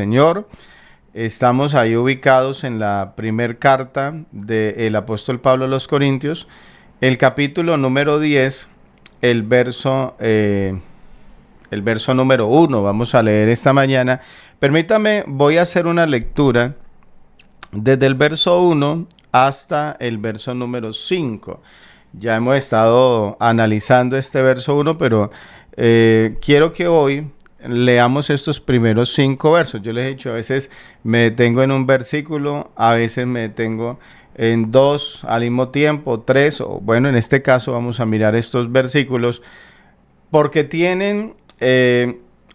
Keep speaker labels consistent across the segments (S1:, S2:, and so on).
S1: Señor. Estamos ahí ubicados en la primer carta del apóstol Pablo a los Corintios, el capítulo número 10, el verso, el verso número 1. Vamos a leer esta mañana. Permítame, voy a hacer una lectura desde el verso 1 hasta el verso número 5. Ya hemos estado analizando este verso 1, pero quiero que hoy leamos estos primeros 5 versos. Yo les he dicho, a veces me detengo en un versículo, a veces me detengo en 2 al mismo tiempo, 3, o bueno, en este caso vamos a mirar estos versículos porque tienen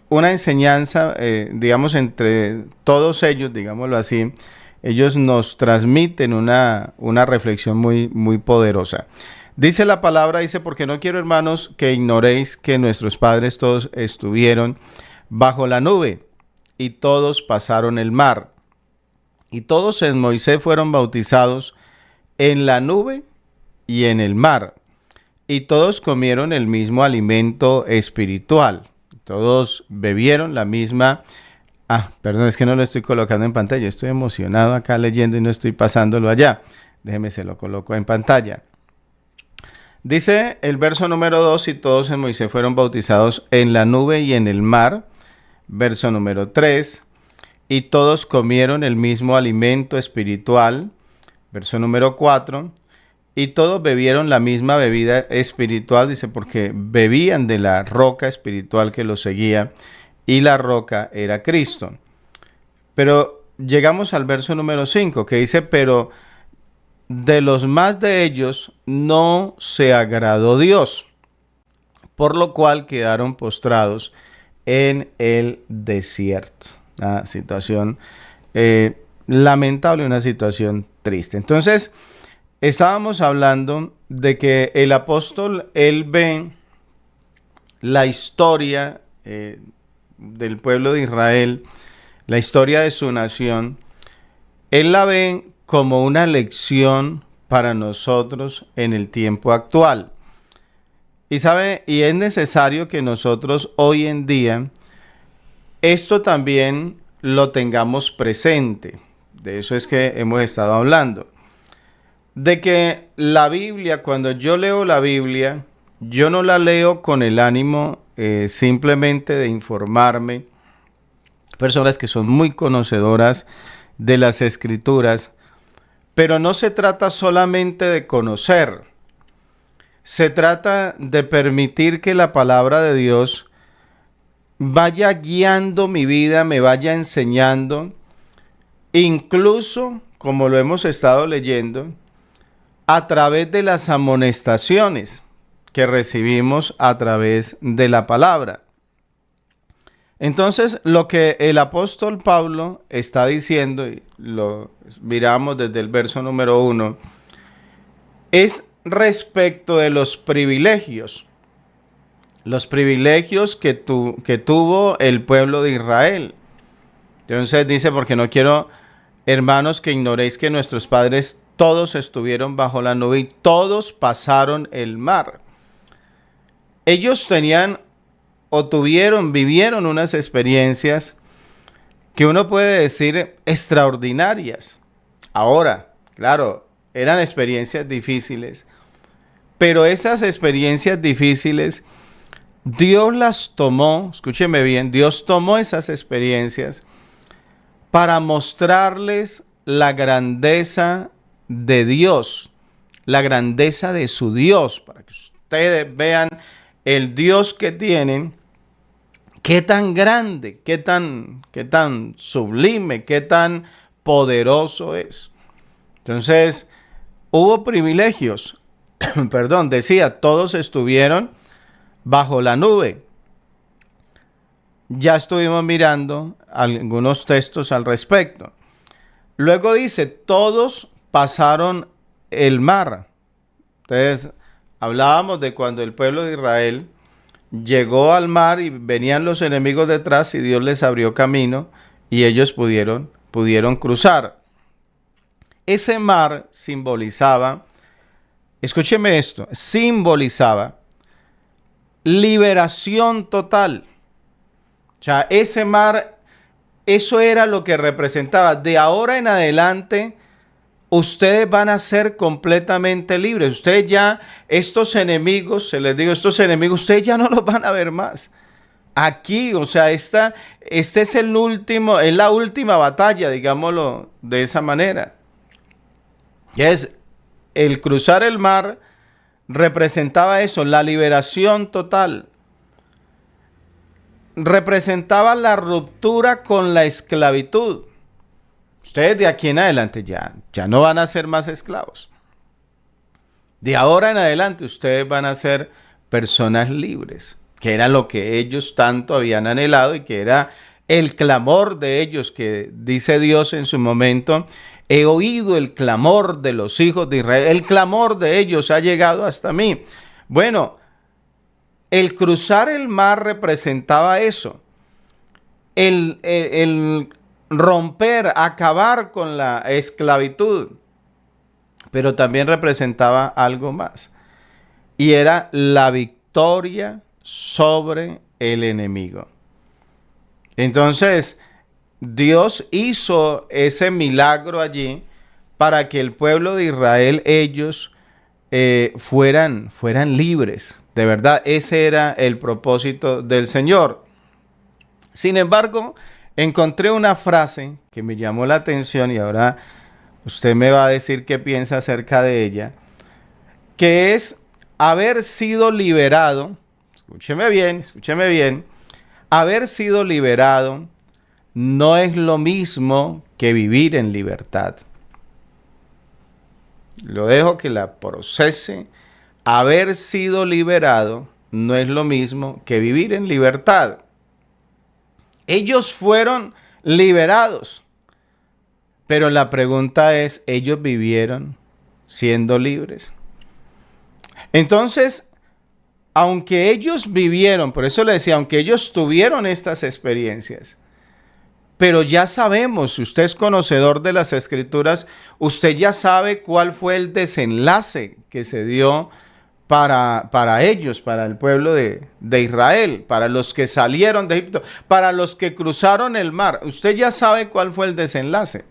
S1: una enseñanza, digamos, entre todos ellos, digámoslo así. Ellos nos transmiten una reflexión muy poderosa. Dice la palabra, dice, porque no quiero, hermanos, que ignoréis que nuestros padres todos estuvieron bajo la nube y todos pasaron el mar. Y todos en Moisés fueron bautizados en la nube y en el mar. Y todos comieron el mismo alimento espiritual. Todos bebieron la misma... perdón, es que no lo estoy colocando en pantalla. Estoy emocionado acá leyendo y no estoy pasándolo allá. Déjeme, se lo coloco en pantalla. Dice el verso número 2, y todos en Moisés fueron bautizados en la nube y en el mar. Verso número 3, y todos comieron el mismo alimento espiritual. Verso número 4, y todos bebieron la misma bebida espiritual, dice, porque bebían de la roca espiritual que los seguía, y la roca era Cristo. Pero llegamos al verso número 5, que dice, pero de los más de ellos no se agradó Dios, por lo cual quedaron postrados en el desierto. Una situación lamentable, una situación triste. Entonces, estábamos hablando de que el apóstol, él ve la historia del pueblo de Israel, la historia de su nación, él la ve como una lección para nosotros en el tiempo actual. Y sabe, y es necesario que nosotros hoy en día esto también lo tengamos presente. De eso es que hemos estado hablando. De que la Biblia, cuando yo leo la Biblia, yo no la leo con el ánimo simplemente de informarme. Personas que son muy conocedoras de las Escrituras, pero no se trata solamente de conocer. Se trata de permitir que la palabra de Dios vaya guiando mi vida, me vaya enseñando, incluso, como lo hemos estado leyendo, a través de las amonestaciones que recibimos a través de la palabra. Entonces, lo que el apóstol Pablo está diciendo, y lo miramos desde el verso número 1, es respecto de los privilegios que tuvo el pueblo de Israel. Entonces dice, porque no quiero, hermanos, que ignoréis que nuestros padres todos estuvieron bajo la nube y todos pasaron el mar. Ellos tenían o vivieron unas experiencias que uno puede decir extraordinarias. Ahora, claro, eran experiencias difíciles, pero esas experiencias difíciles, Dios las tomó, escúcheme bien, Dios tomó esas experiencias para mostrarles la grandeza de Dios, la grandeza de su Dios, para que ustedes vean el Dios que tienen, qué tan grande, qué tan sublime, qué tan poderoso es. Entonces, hubo privilegios, perdón, decía, todos estuvieron bajo la nube. Ya estuvimos mirando algunos textos al respecto. Luego dice, todos pasaron el mar. Entonces, hablábamos de cuando el pueblo de Israel llegó al mar y venían los enemigos detrás y Dios les abrió camino y ellos pudieron cruzar. Ese mar simbolizaba, escúcheme esto, simbolizaba liberación total. O sea, ese mar eso era lo que representaba. De ahora en adelante, ustedes van a ser completamente libres. Ustedes ya, estos enemigos, se les digo, estos enemigos, ustedes ya no los van a ver más. Aquí, o sea, este es el último, es la última batalla, digámoslo de esa manera. Y es el cruzar el mar representaba eso, la liberación total. Representaba la ruptura con la esclavitud. Ustedes de aquí en adelante ya no van a ser más esclavos. De ahora en adelante ustedes van a ser personas libres, que era lo que ellos tanto habían anhelado y que era el clamor de ellos, que dice Dios en su momento: he oído el clamor de los hijos de Israel, el clamor de ellos ha llegado hasta mí. Bueno, el cruzar el mar representaba eso, el romper, acabar con la esclavitud, pero también representaba algo más, y era la victoria sobre el enemigo. Entonces, Dios hizo ese milagro allí para que el pueblo de Israel, ellos fueran libres. De verdad, ese era el propósito del Señor. Sin embargo, encontré una frase que me llamó la atención y ahora usted me va a decir qué piensa acerca de ella, que es haber sido liberado. Escúcheme bien. Haber sido liberado no es lo mismo que vivir en libertad. Lo dejo que la procese. Haber sido liberado no es lo mismo que vivir en libertad. Ellos fueron liberados, pero la pregunta es, ¿ellos vivieron siendo libres? Entonces, aunque ellos vivieron, por eso le decía, aunque ellos tuvieron estas experiencias, pero ya sabemos, si usted es conocedor de las Escrituras, usted ya sabe cuál fue el desenlace que se dio para ellos, para el pueblo de Israel, para los que salieron de Egipto, para los que cruzaron el mar. Usted ya sabe cuál fue el desenlace.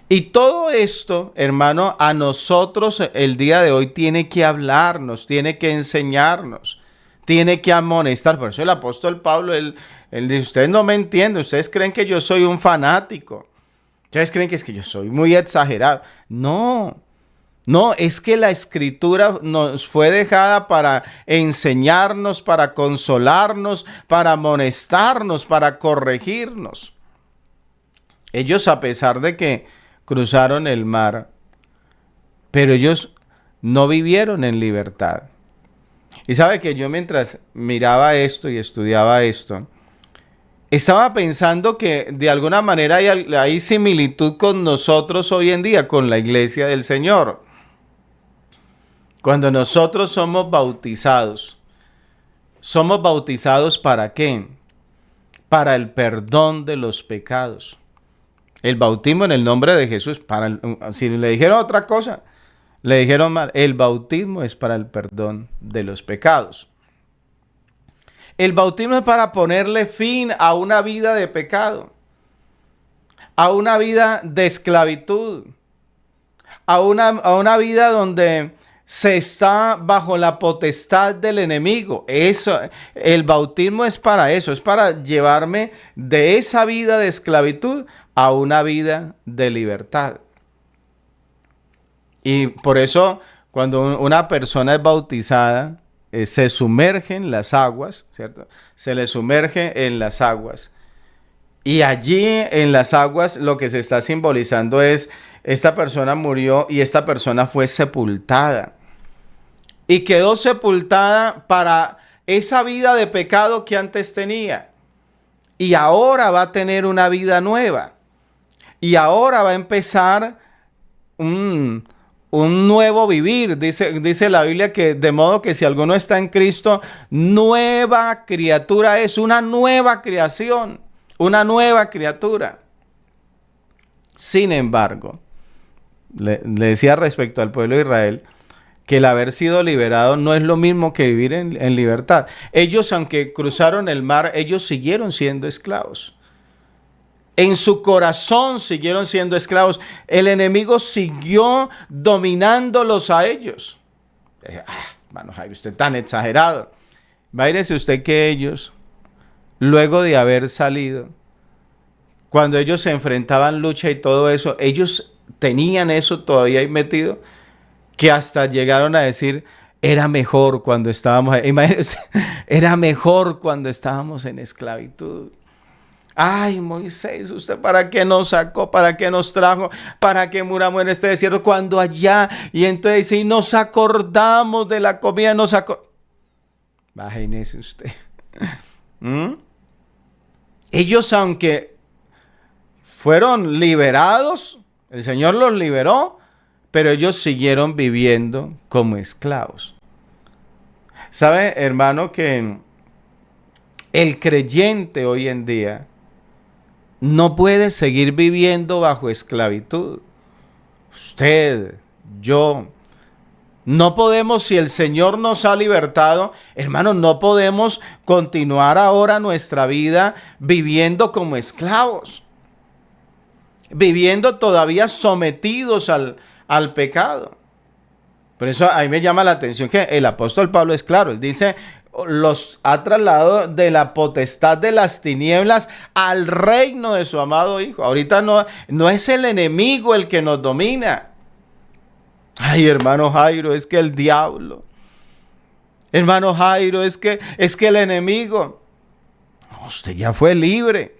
S1: Y todo esto, hermano, a nosotros el día de hoy tiene que hablarnos, tiene que enseñarnos, tiene que amonestar. Por eso el apóstol Pablo, él dice, ustedes no me entienden, ustedes creen que yo soy un fanático, ustedes creen que es que yo soy muy exagerado. No, es que la Escritura nos fue dejada para enseñarnos, para consolarnos, para amonestarnos, para corregirnos. Ellos, a pesar de que cruzaron el mar, pero ellos no vivieron en libertad. Y sabe que yo, mientras miraba esto y estudiaba esto, estaba pensando que de alguna manera hay similitud con nosotros hoy en día, con la iglesia del Señor. Cuando nosotros somos bautizados ¿para qué? Para el perdón de los pecados. El bautismo en el nombre de Jesús, si le dijeron otra cosa, le dijeron mal. El bautismo es para el perdón de los pecados. El bautismo es para ponerle fin a una vida de pecado, a una vida de esclavitud, a una vida donde se está bajo la potestad del enemigo. El bautismo es para eso, es para llevarme de esa vida de esclavitud a una vida de libertad. Y por eso, cuando una persona es bautizada, se sumerge en las aguas, ¿cierto? Se le sumerge en las aguas. Y allí en las aguas lo que se está simbolizando es, esta persona murió y esta persona fue sepultada. Y quedó sepultada para esa vida de pecado que antes tenía. Y ahora va a tener una vida nueva. Y ahora va a empezar un nuevo vivir. Dice la Biblia que de modo que si alguno está en Cristo, nueva criatura es, una nueva creación, una nueva criatura. Sin embargo, le decía respecto al pueblo de Israel, que el haber sido liberado no es lo mismo que vivir en libertad. Ellos, aunque cruzaron el mar, ellos siguieron siendo esclavos. En su corazón siguieron siendo esclavos. El enemigo siguió dominándolos a ellos. Hermano Jairo, usted tan exagerado. Váyase usted que ellos, luego de haber salido, cuando ellos se enfrentaban lucha y todo eso, ellos tenían eso todavía ahí metido, que hasta llegaron a decir, era mejor cuando estábamos, imagínense, era mejor cuando estábamos en esclavitud. Ay, Moisés, ¿usted para qué nos sacó? ¿Para qué nos trajo? ¿Para qué muramos en este desierto? Cuando allá, y entonces dice, y nos acordamos de la comida, Imagínese usted. Ellos, aunque fueron liberados, el Señor los liberó, pero ellos siguieron viviendo como esclavos. ¿Sabe, hermano, que el creyente hoy en día no puede seguir viviendo bajo esclavitud? Usted, yo, no podemos, si el Señor nos ha libertado, hermanos, no podemos continuar ahora nuestra vida viviendo como esclavos, viviendo todavía sometidos al pecado. Por eso ahí me llama la atención que el apóstol Pablo es claro, él dice, los ha trasladado de la potestad de las tinieblas al reino de su amado Hijo. Ahorita no es el enemigo el que nos domina. Ay, hermano Jairo, es que el diablo. Hermano Jairo, es que el enemigo. Usted ya fue libre.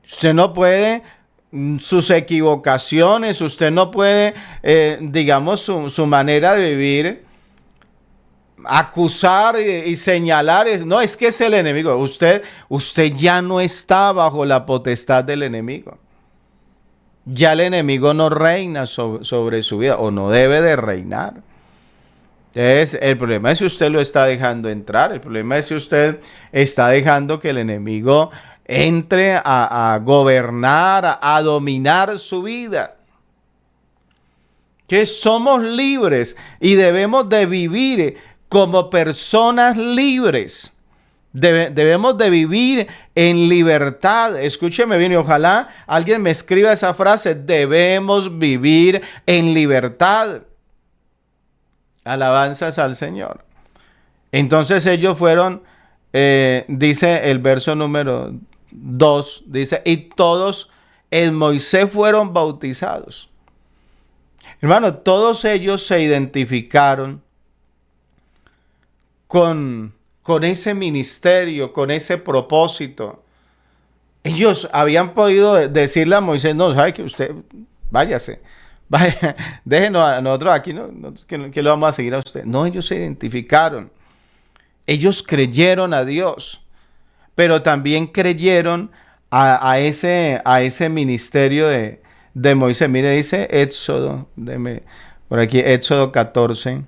S1: Usted no puede sus equivocaciones, usted no puede, digamos, su manera de vivir, acusar y señalar. No, es que es el enemigo. Usted ya no está bajo la potestad del enemigo. Ya el enemigo no reina sobre su vida, o no debe de reinar. El problema es si usted lo está dejando entrar. El problema es si usted está dejando que el enemigo entre a gobernar, a dominar su vida. Que somos libres y debemos de vivir como personas libres. Debemos de vivir en libertad. Escúcheme bien y ojalá alguien me escriba esa frase. Debemos vivir en libertad. Alabanzas al Señor. Entonces ellos fueron, dice el verso número 2, dice, y todos en Moisés fueron bautizados. Hermano, todos ellos se identificaron con ese ministerio, con ese propósito. Ellos habían podido decirle a Moisés, no, sabe que usted, váyase, vaya, déjenos a nosotros aquí, que lo vamos a seguir a usted. No, ellos se identificaron. Ellos creyeron a Dios, pero también creyeron a ese ministerio de Moisés. Mire, dice Éxodo, por aquí, Éxodo 14.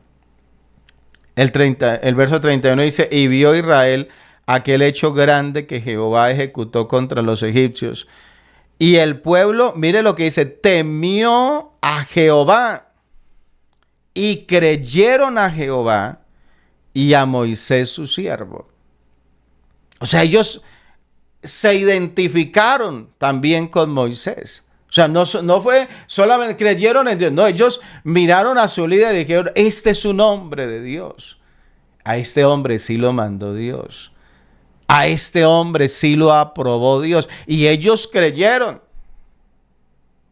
S1: El verso 31 dice, y vio Israel aquel hecho grande que Jehová ejecutó contra los egipcios. Y el pueblo, mire lo que dice, temió a Jehová y creyeron a Jehová y a Moisés su siervo. O sea, ellos se identificaron también con Moisés. O sea, no fue solamente creyeron en Dios. No, ellos miraron a su líder y dijeron, este es un hombre de Dios. A este hombre sí lo mandó Dios. A este hombre sí lo aprobó Dios. Y ellos creyeron.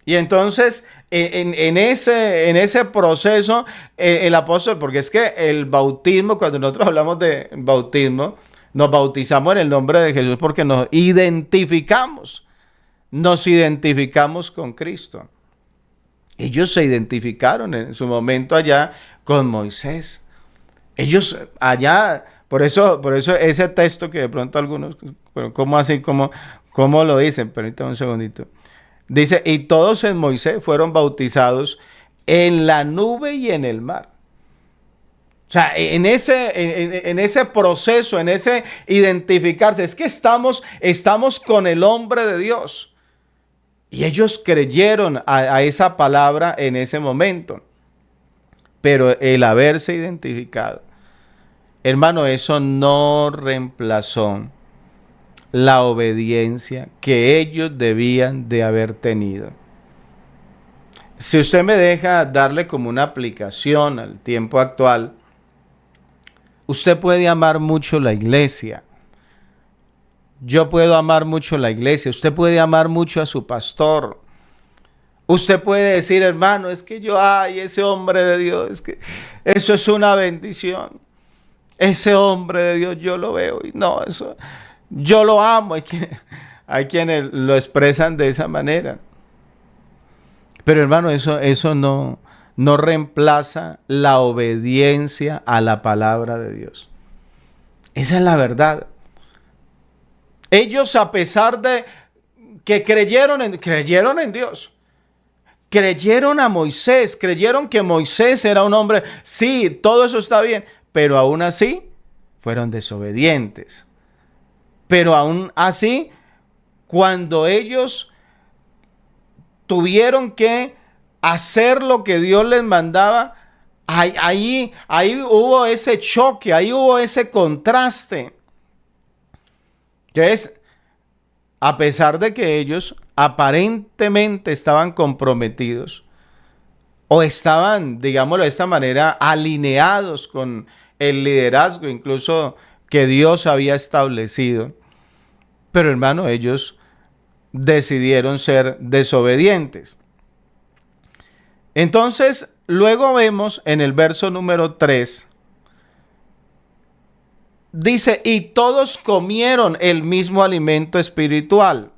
S1: Y entonces, en ese proceso, el apóstol, porque es que el bautismo, cuando nosotros hablamos de bautismo, nos bautizamos en el nombre de Jesús porque nos identificamos. Nos identificamos con Cristo. Ellos se identificaron en su momento allá con Moisés. Ellos allá, por eso ese texto que de pronto algunos, pero ¿cómo así? ¿Cómo lo dicen? Permítame un segundito. Dice, y todos en Moisés fueron bautizados en la nube y en el mar. O sea, en ese proceso, en ese identificarse, es que estamos con el hombre de Dios. Y ellos creyeron a esa palabra en ese momento. pero el haberse identificado, hermano, eso no reemplazó la obediencia que ellos debían de haber tenido. Si usted me deja darle como una aplicación al tiempo actual, usted puede amar mucho la iglesia. Yo puedo amar mucho la iglesia. Usted puede amar mucho a su pastor. Usted puede decir, hermano, es que yo, ay, ese hombre de Dios, es que eso es una bendición. Ese hombre de Dios yo lo veo y no, eso, yo lo amo. Hay quienes lo expresan de esa manera. Pero hermano, eso no reemplaza la obediencia a la palabra de Dios. Esa es la verdad. Ellos, a pesar de que creyeron en Dios, creyeron a Moisés, creyeron que Moisés era un hombre, sí, todo eso está bien, pero aún así fueron desobedientes. Pero aún así, cuando ellos tuvieron que hacer lo que Dios les mandaba, ahí hubo ese choque, ahí hubo ese contraste. Entonces, a pesar de que ellos aparentemente estaban comprometidos o estaban, digámoslo de esta manera, alineados con el liderazgo incluso que Dios había establecido, pero hermano, ellos decidieron ser desobedientes. Entonces, luego vemos en el verso número 3, dice, y todos comieron el mismo alimento espiritual.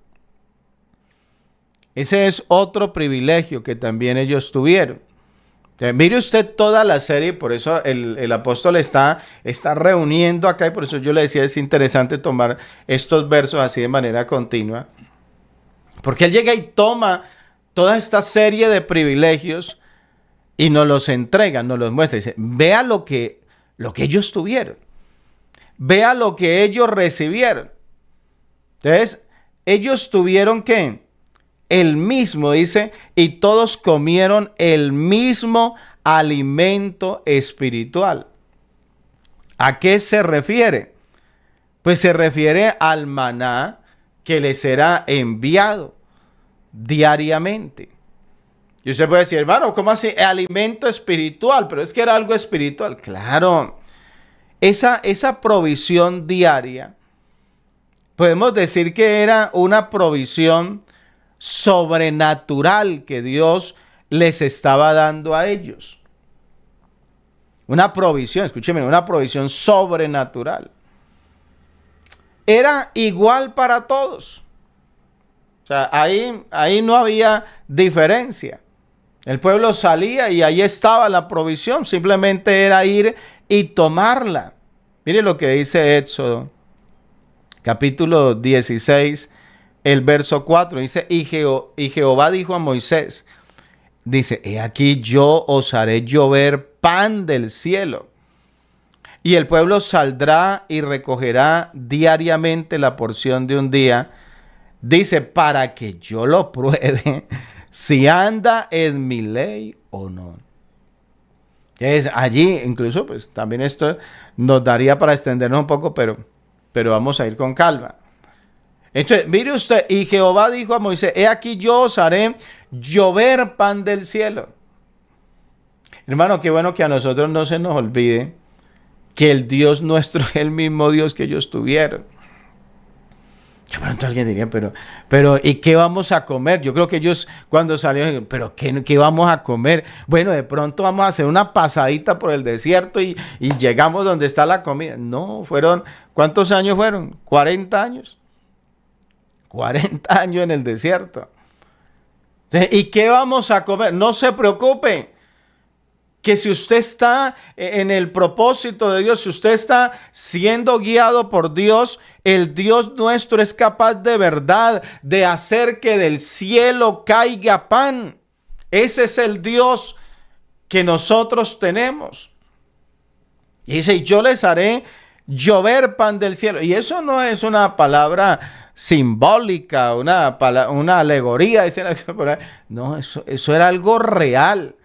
S1: Ese es otro privilegio que también ellos tuvieron. Mire usted toda la serie, por eso el apóstol está reuniendo acá, y por eso yo le decía, es interesante tomar estos versos así de manera continua. Porque él llega y toma toda esta serie de privilegios y nos los entrega, nos los muestra. Dice, vea lo que ellos tuvieron. Vea lo que ellos recibieron. Entonces, ellos tuvieron ¿qué? El mismo, dice, y todos comieron el mismo alimento espiritual. ¿A qué se refiere? Pues se refiere al maná que les será enviado diariamente. Y usted puede decir, hermano, ¿cómo así? Alimento espiritual, pero es que era algo espiritual. Claro, esa provisión diaria, podemos decir que era una provisión sobrenatural que Dios les estaba dando a ellos. Una provisión, escúcheme, una provisión sobrenatural. Era igual para todos. O sea, ahí no había diferencia. El pueblo salía y ahí estaba la provisión. Simplemente era ir y tomarla. Mire lo que dice Éxodo, capítulo 16, el verso 4. Dice, y Jehová dijo a Moisés, dice, he aquí yo os haré llover pan del cielo. Y el pueblo saldrá y recogerá diariamente la porción de un día. Dice, para que yo lo pruebe si anda en mi ley o no. Es allí, incluso, pues también esto nos daría para extendernos un poco, pero vamos a ir con calma. Entonces, mire usted, y Jehová dijo a Moisés, he aquí yo os haré llover pan del cielo. Hermano, qué bueno que a nosotros no se nos olvide que el Dios nuestro es el mismo Dios que ellos tuvieron. De pronto alguien diría, pero ¿y qué vamos a comer? Yo creo que ellos cuando salieron, ¿pero qué vamos a comer? Bueno, de pronto vamos a hacer una pasadita por el desierto y llegamos donde está la comida. No, ¿cuántos años fueron? 40 años. 40 años en el desierto. ¿Y qué vamos a comer? No se preocupe. Que si usted está en el propósito de Dios, si usted está siendo guiado por Dios, el Dios nuestro es capaz de verdad de hacer que del cielo caiga pan. Ese es el Dios que nosotros tenemos. Y dice, yo les haré llover pan del cielo. Y eso no es una palabra simbólica, una alegoría. No, eso era algo real.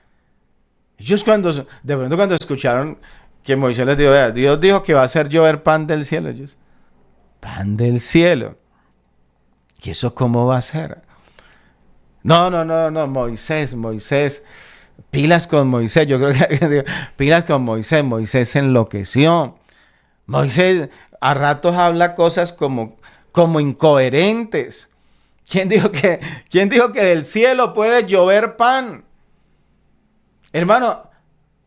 S1: Ellos de pronto cuando escucharon que Moisés les dijo, vea, Dios dijo que va a hacer llover pan del cielo, ellos, pan del cielo. ¿Y eso cómo va a ser? No, no, no, no, Moisés, Moisés, pilas con Moisés. Yo creo que pilas con Moisés. Moisés se enloqueció. Moisés a ratos habla cosas como incoherentes. ¿Quién dijo que del cielo puede llover pan? Hermano,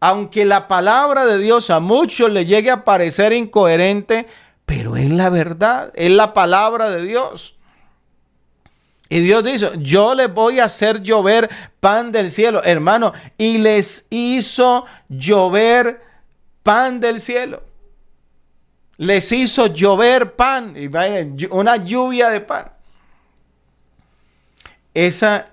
S1: aunque la palabra de Dios a muchos le llegue a parecer incoherente, pero es la verdad, es la palabra de Dios. Y Dios dice, yo les voy a hacer llover pan del cielo, hermano. Y les hizo llover pan del cielo. Les hizo llover pan. Y una lluvia de pan. Esa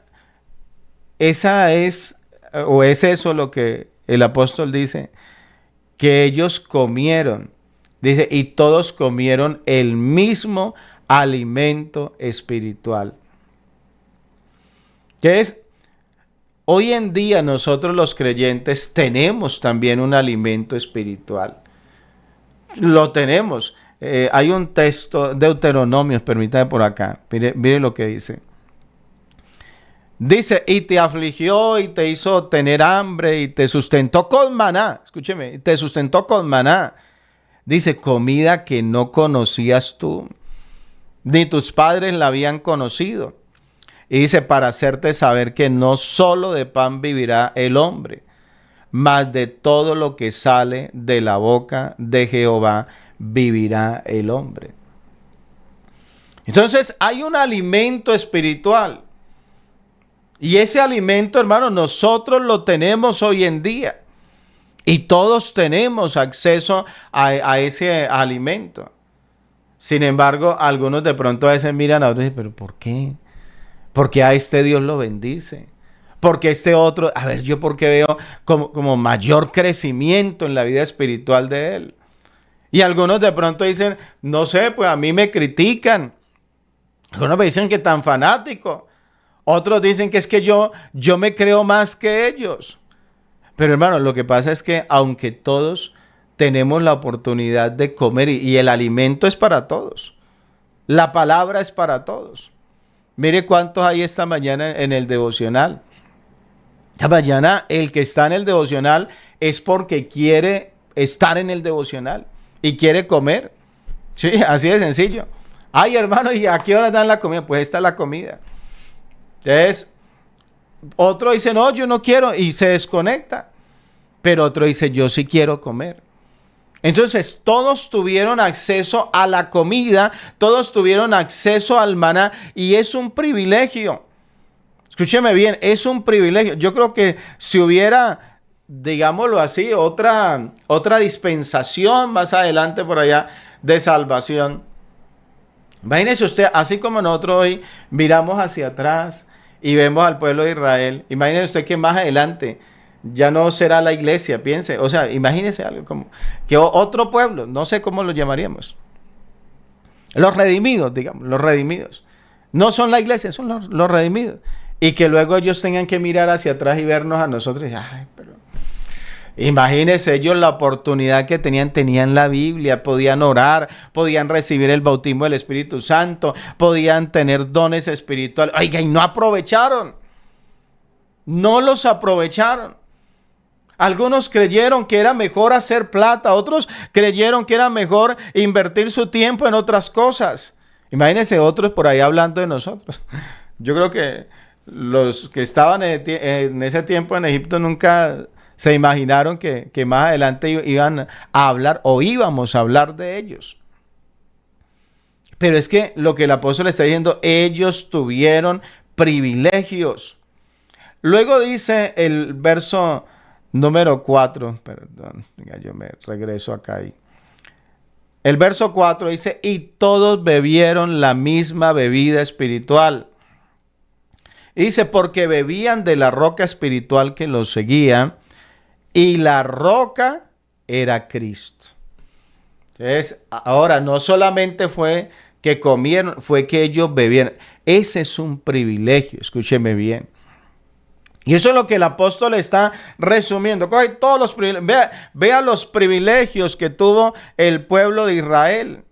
S1: es, o es eso lo que el apóstol dice, que ellos comieron. Dice, y todos comieron el mismo alimento espiritual. Que es, hoy en día nosotros los creyentes tenemos también un alimento espiritual. Lo tenemos. Hay un texto, Deuteronomios, permítame por acá. Mire lo que dice. Dice, y te afligió y te hizo tener hambre y te sustentó con maná. Escúcheme, te sustentó con maná. Dice, comida que no conocías tú, ni tus padres la habían conocido. Y dice, para hacerte saber que no solo de pan vivirá el hombre, mas de todo lo que sale de la boca de Jehová vivirá el hombre. Entonces hay un alimento espiritual. Y ese alimento, hermano, nosotros lo tenemos hoy en día. Y todos tenemos acceso a ese alimento. Sin embargo, algunos de pronto a veces miran a otros y dicen, ¿pero por qué? Porque a este Dios lo bendice. Porque este otro, a ver, yo porque veo como mayor crecimiento en la vida espiritual de él. Y algunos de pronto dicen, no sé, pues a mí me critican. Algunos me dicen que tan fanático. Otros dicen que es que yo me creo más que ellos. Pero hermano, lo que pasa es que aunque todos tenemos la oportunidad de comer y el alimento es para todos. La palabra es para todos. Mire cuántos hay esta mañana en el devocional. Esta mañana el que está en el devocional es porque quiere estar en el devocional y quiere comer. Sí, así de sencillo. Ay, hermano, ¿y a qué hora dan la comida? Pues esta es la comida. Entonces, otro dice, no, yo no quiero y se desconecta. Pero otro dice, yo sí quiero comer. Entonces, todos tuvieron acceso a la comida, todos tuvieron acceso al maná y es un privilegio. Escúcheme bien, es un privilegio. Yo creo que si hubiera, digámoslo así, otra dispensación más adelante por allá de salvación. Imagínese usted, así como nosotros hoy miramos hacia atrás y vemos al pueblo de Israel, imagínese usted que más adelante ya no será la iglesia, piense, o sea, imagínese algo como que otro pueblo, no sé cómo lo llamaríamos. Los redimidos, digamos, los redimidos. No son la iglesia, son los redimidos. Y que luego ellos tengan que mirar hacia atrás y vernos a nosotros y ay, pero imagínense ellos la oportunidad que tenían la Biblia, podían orar, podían recibir el bautismo del Espíritu Santo, podían tener dones espirituales. Oiga, y no aprovecharon. No los aprovecharon. Algunos creyeron que era mejor hacer plata, otros creyeron que era mejor invertir su tiempo en otras cosas. Imagínense otros por ahí hablando de nosotros. Yo creo que los que estaban en ese tiempo en Egipto nunca se imaginaron que más adelante iban a hablar o íbamos a hablar de ellos. Pero es que lo que el apóstol está diciendo, ellos tuvieron privilegios. Luego dice el verso número 4, perdón, yo me regreso acá ahí. El verso 4 dice, y todos bebieron la misma bebida espiritual. Y dice, porque bebían de la roca espiritual que los seguía, y la roca era Cristo. Entonces, ahora no solamente fue que comieron, fue que ellos bebieron. Ese es un privilegio, escúcheme bien. Y eso es lo que el apóstol está resumiendo. Coge todos los privilegios, vea los privilegios que tuvo el pueblo de Israel.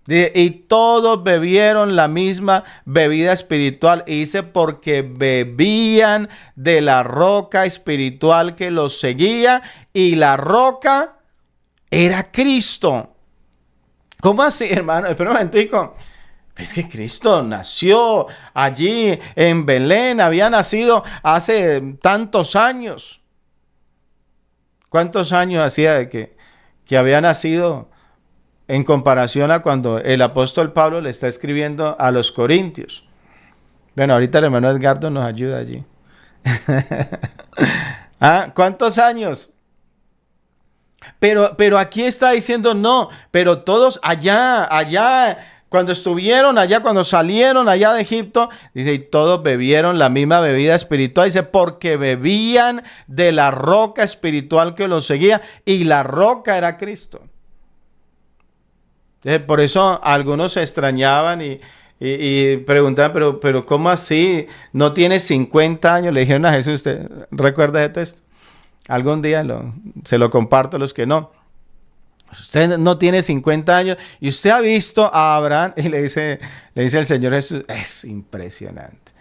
S1: Y todos bebieron la misma bebida espiritual. Y dice, porque bebían de la roca espiritual que los seguía. Y la roca era Cristo. ¿Cómo así, hermano? Espera un momentico. Es que Cristo nació allí en Belén, había nacido hace tantos años. ¿Cuántos años hacía de que había nacido en comparación a cuando el apóstol Pablo le está escribiendo a los Corintios? Bueno, ahorita el hermano Edgardo nos ayuda allí. ¿Cuántos años? Pero aquí está diciendo no, pero todos allá. Cuando estuvieron allá, cuando salieron allá de Egipto, dice, y todos bebieron la misma bebida espiritual, dice, porque bebían de la roca espiritual que los seguía, y la roca era Cristo. Por eso algunos se extrañaban y preguntaban, pero ¿cómo así? ¿No tiene 50 años? Le dijeron a Jesús, ¿usted recuerda ese texto? Algún día se lo comparto a los que no. Usted no tiene 50 años y usted ha visto a Abraham, y le dice el Señor Jesús, es impresionante.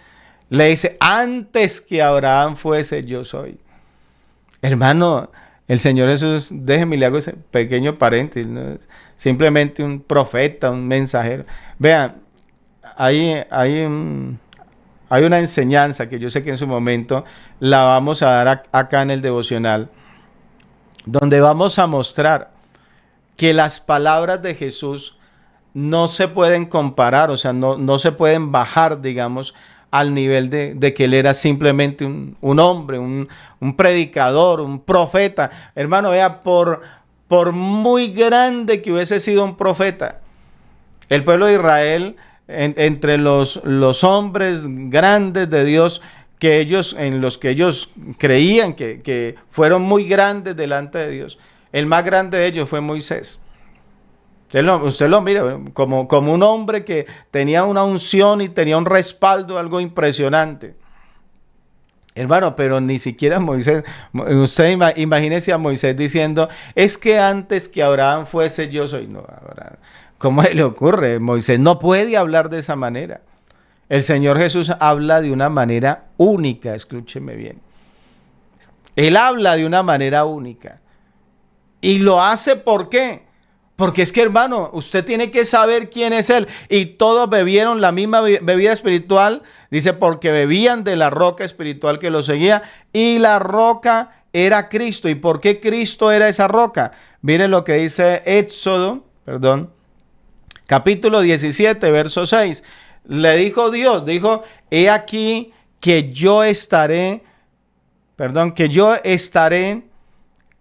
S1: Le dice, antes que Abraham fuese, yo soy. Hermano, el Señor Jesús, déjeme le hago ese pequeño paréntesis, ¿no? Es simplemente un profeta, un mensajero. Vean, hay una enseñanza que yo sé que en su momento la vamos a dar acá en el devocional, donde vamos a mostrar que las palabras de Jesús no se pueden comparar, o sea, no se pueden bajar, digamos, al nivel de que él era simplemente un hombre, un predicador, un profeta. Hermano, vea, por muy grande que hubiese sido un profeta, el pueblo de Israel, entre los hombres grandes de Dios, en los que ellos creían que fueron muy grandes delante de Dios, el más grande de ellos fue Moisés. Usted lo mira como un hombre que tenía una unción y tenía un respaldo, algo impresionante. Hermano, pero ni siquiera Moisés, usted imagínese a Moisés diciendo, es que antes que Abraham fuese yo soy. No, Abraham, ¿cómo le ocurre? Moisés no puede hablar de esa manera. El Señor Jesús habla de una manera única, escúcheme bien. Él habla de una manera única. Y lo hace, ¿por qué? Porque es que, hermano, usted tiene que saber quién es Él. Y todos bebieron la misma bebida espiritual. Dice, porque bebían de la roca espiritual que los seguía. Y la roca era Cristo. ¿Y por qué Cristo era esa roca? Miren lo que dice Éxodo, capítulo 17, verso 6. Le dijo Dios, he aquí que yo estaré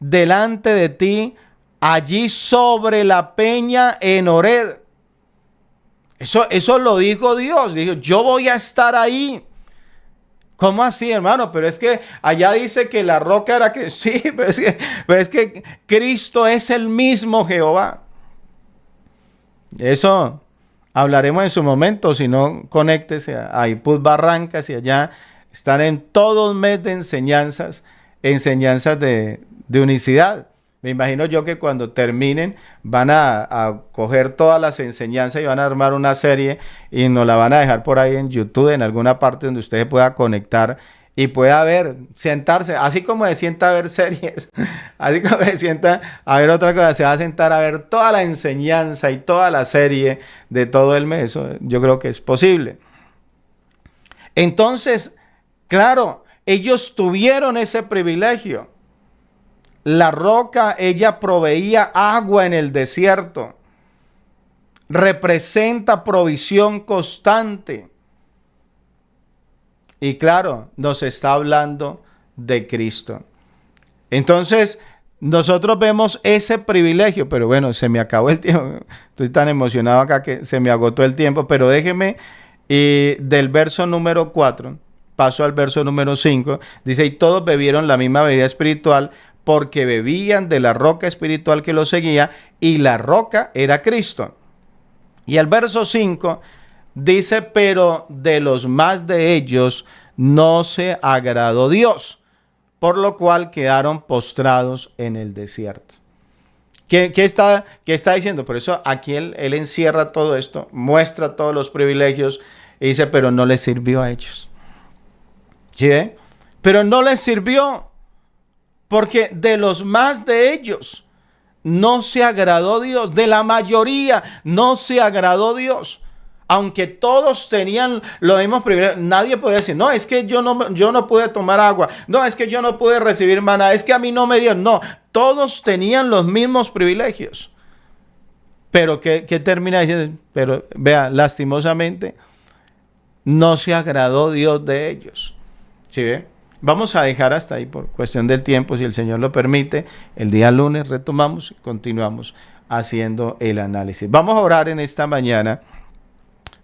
S1: delante de ti allí sobre la peña en Horeb. Eso lo dijo Dios. Dijo, yo voy a estar ahí. ¿Cómo así, hermano? Pero es que allá dice que la roca era que sí, pero es que Cristo es el mismo Jehová. Eso hablaremos en su momento. Si no, conéctese a IPUD Barrancas y allá están en todo un mes de enseñanzas de unicidad. Me imagino yo que cuando terminen van a coger todas las enseñanzas y van a armar una serie y nos la van a dejar por ahí en YouTube, en alguna parte donde usted pueda conectar y pueda ver, sentarse, así como se sienta a ver series, así como se sienta a ver otra cosa, se va a sentar a ver toda la enseñanza y toda la serie de todo el mes. Eso yo creo que es posible. Entonces, claro, ellos tuvieron ese privilegio. La roca, ella proveía agua en el desierto. Representa provisión constante. Y claro, nos está hablando de Cristo. Entonces, nosotros vemos ese privilegio, pero bueno, se me acabó el tiempo. Estoy tan emocionado acá que se me agotó el tiempo, pero déjeme del verso número 4, paso al verso número 5. Dice, y todos bebieron la misma bebida espiritual, porque bebían de la roca espiritual que los seguía, y la roca era Cristo. Y el verso 5 dice, pero de los más de ellos no se agradó Dios, por lo cual quedaron postrados en el desierto. ¿Qué está diciendo? Por eso aquí él encierra todo esto, muestra todos los privilegios y dice, pero no les sirvió a ellos. ¿Sí ve? Pero no les sirvió porque de los más de ellos no se agradó Dios. De la mayoría no se agradó Dios. Aunque todos tenían los mismos privilegios, nadie podía decir, no, es que yo no pude tomar agua, no, es que yo no pude recibir maná, es que a mí no me dieron. No, todos tenían los mismos privilegios. Pero ¿qué termina diciendo? Pero vea, lastimosamente, no se agradó Dios de ellos. ¿Sí ve? Vamos a dejar hasta ahí por cuestión del tiempo, si el Señor lo permite. El día lunes retomamos y continuamos haciendo el análisis. Vamos a orar en esta mañana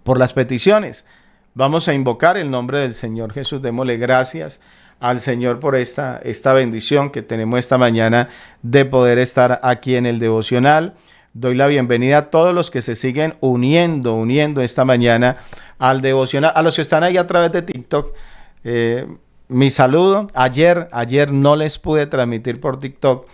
S1: por las peticiones. Vamos a invocar el nombre del Señor Jesús. Démosle gracias al Señor por esta bendición que tenemos esta mañana de poder estar aquí en el devocional. Doy la bienvenida a todos los que se siguen uniendo esta mañana al devocional. A los que están ahí a través de TikTok, mi saludo. Ayer no les pude transmitir por TikTok.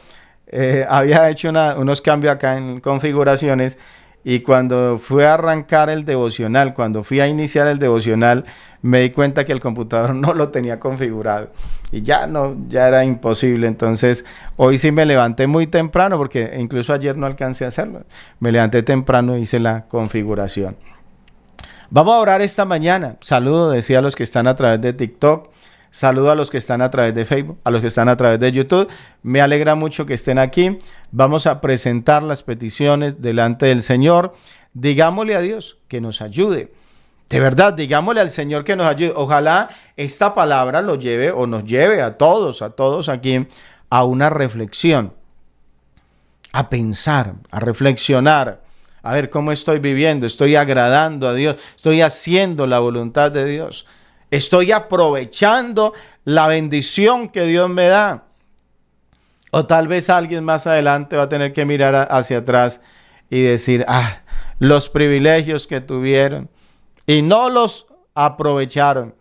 S1: Había hecho unos cambios acá en configuraciones. Y cuando fui a arrancar el devocional, cuando fui a iniciar el devocional, me di cuenta que el computador no lo tenía configurado. Y ya era imposible. Entonces, hoy sí me levanté muy temprano, porque incluso ayer no alcancé a hacerlo. Me levanté temprano e hice la configuración. Vamos a orar esta mañana. Saludo, decía, a los que están a través de TikTok. Saludo a los que están a través de Facebook, a los que están a través de YouTube. Me alegra mucho que estén aquí. Vamos a presentar las peticiones delante del Señor. Digámosle a Dios que nos ayude. De verdad, digámosle al Señor que nos ayude. Ojalá esta palabra lo lleve o nos lleve a todos aquí a una reflexión, a pensar, a reflexionar. A ver cómo estoy viviendo, estoy agradando a Dios, estoy haciendo la voluntad de Dios. Estoy aprovechando la bendición que Dios me da. O tal vez alguien más adelante va a tener que mirar hacia atrás y decir, los privilegios que tuvieron y no los aprovecharon.